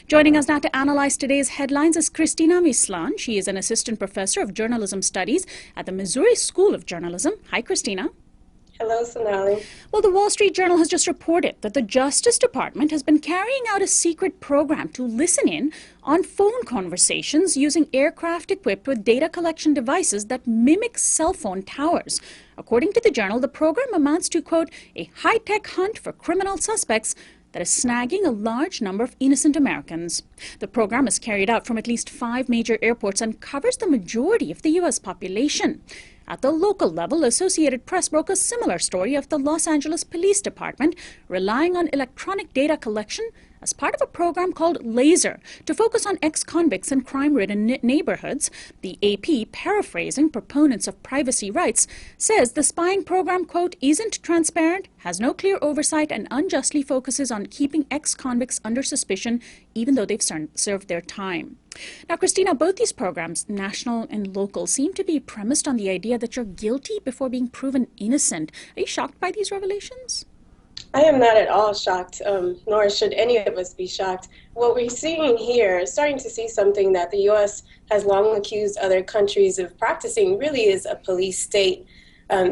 Joining us now to analyze today's headlines is Cristina Mislan. She is an assistant professor of journalism studies at the Missouri School of Journalism. Hi, Cristina. Hello, Sonali. Well, the Wall Street Journal has just reported that the Justice Department has been carrying out a secret program to listen in on phone conversations using aircraft equipped with data collection devices that mimic cell phone towers. According to the Journal, the program amounts to, quote, a high-tech hunt for criminal suspects that is snagging a large number of innocent Americans. The program is carried out from at least 5 major airports and covers the majority of the U.S. population. At the local level, Associated Press broke a similar story of the Los Angeles Police Department relying on electronic data collection as part of a program called LASER to focus on ex-convicts in crime-ridden neighborhoods. The AP, paraphrasing proponents of privacy rights, says the spying program, quote, isn't transparent, has no clear oversight, and unjustly focuses on keeping ex-convicts under suspicion even though they've served their time. Now, Cristina, both these programs, national and local, seem to be premised on the idea that you're guilty before being proven innocent. Are you shocked by these revelations? I am not at all shocked, nor should any of us be shocked. What we're seeing here is starting to see something that the U.S. has long accused other countries of practicing, really is a police state.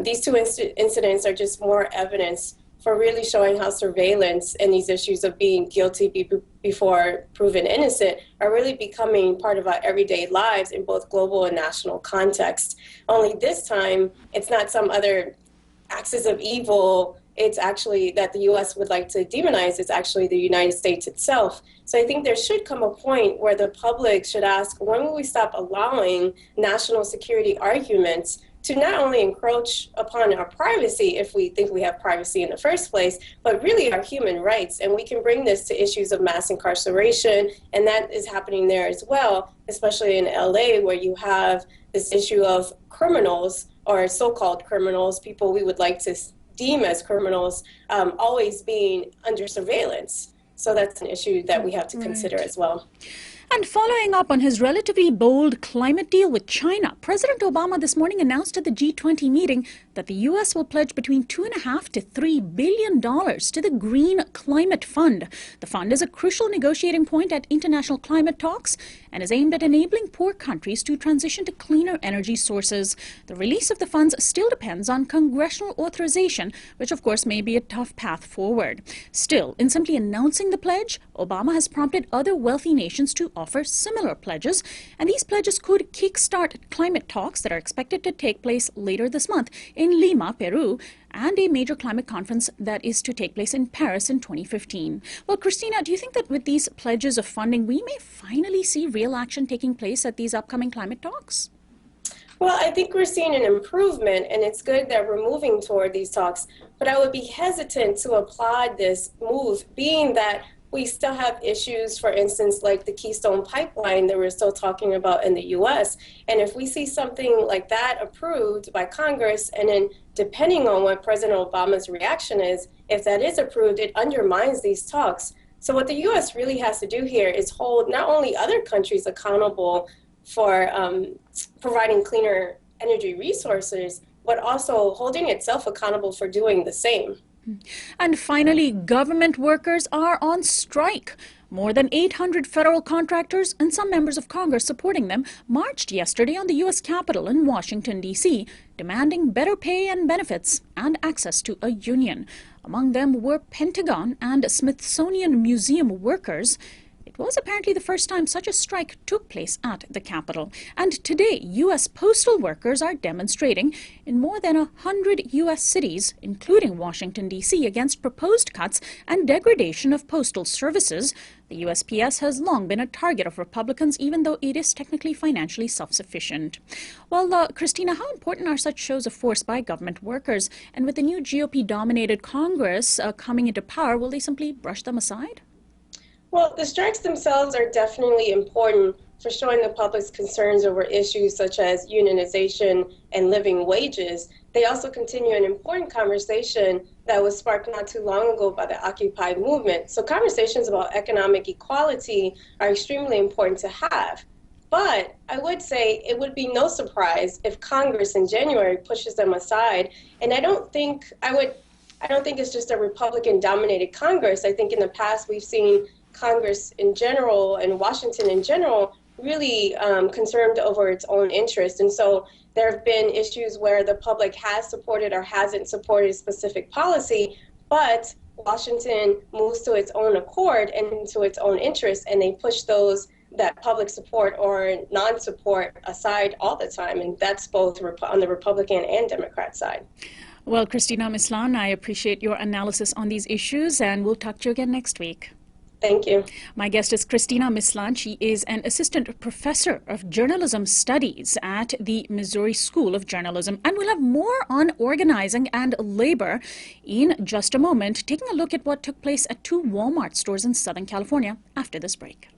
These two incidents are just more evidence for really showing how surveillance and these issues of being guilty before proven innocent are really becoming part of our everyday lives in both global and national context. Only this time, it's not some other axis of evil. It's actually that the U.S. would like to demonize. It's actually the United States itself. So I think there should come a point where the public should ask, when will we stop allowing national security arguments to not only encroach upon our privacy, if we think we have privacy in the first place, but really our human rights. And we can bring this to issues of mass incarceration, and that is happening there as well, especially in LA, where you have this issue of criminals, or so-called criminals, people we would like to deem as criminals, always being under surveillance. So that's an issue that we have to consider as well. And following up on his relatively bold climate deal with China, President Obama this morning announced at the G20 meeting that the U.S. will pledge between $2.5 to $3 billion to the Green Climate Fund. The fund is a crucial negotiating point at international climate talks and is aimed at enabling poor countries to transition to cleaner energy sources. The release of the funds still depends on congressional authorization, which of course may be a tough path forward. Still, in simply announcing the pledge, Obama has prompted other wealthy nations to offer similar pledges, and these pledges could kickstart climate talks that are expected to take place later this month in Lima, Peru, and a major climate conference that is to take place in Paris in 2015. Well, Cristina, do you think that with these pledges of funding, we may finally see real action taking place at these upcoming climate talks? Well, I think we're seeing an improvement, and it's good that we're moving toward these talks, but I would be hesitant to applaud this move, being that we still have issues, for instance, like the Keystone Pipeline that we're still talking about in the U.S. And if we see something like that approved by Congress, and then depending on what President Obama's reaction is, if that is approved, it undermines these talks. So what the U.S. really has to do here is hold not only other countries accountable for providing cleaner energy resources, but also holding itself accountable for doing the same. And finally, government workers are on strike. More than 800 federal contractors and some members of Congress supporting them marched yesterday on the U.S. Capitol in Washington, D.C., demanding better pay and benefits and access to a union. Among them were Pentagon and Smithsonian Museum workers. It was apparently the first time such a strike took place at the Capitol. And today, U.S. postal workers are demonstrating in more than 100 U.S. cities, including Washington, D.C., against proposed cuts and degradation of postal services. The USPS has long been a target of Republicans, even though it is technically financially self-sufficient. Well, Cristina, how important are such shows of force by government workers? And with the new GOP-dominated Congress coming into power, will they simply brush them aside? Well, the strikes themselves are definitely important for showing the public's concerns over issues such as unionization and living wages. They also continue an important conversation that was sparked not too long ago by the Occupy movement. So conversations about economic equality are extremely important to have. But I would say it would be no surprise if Congress in January pushes them aside. And I don't think it's just a Republican-dominated Congress. I think in the past we've seen Congress in general and Washington in general really concerned over its own interest. And so there have been issues where the public has supported or hasn't supported a specific policy, but Washington moves to its own accord and to its own interest, and they push those that public support or non-support aside all the time. And that's both on the Republican and Democrat side. Well, Cristina, Mislan, I appreciate your analysis on these issues, and we'll talk to you again next week. Thank you. My guest is Cristina Mislan. She is an assistant professor of journalism studies at the Missouri School of Journalism. And we'll have more on organizing and labor in just a moment, taking a look at what took place at two Walmart stores in Southern California after this break.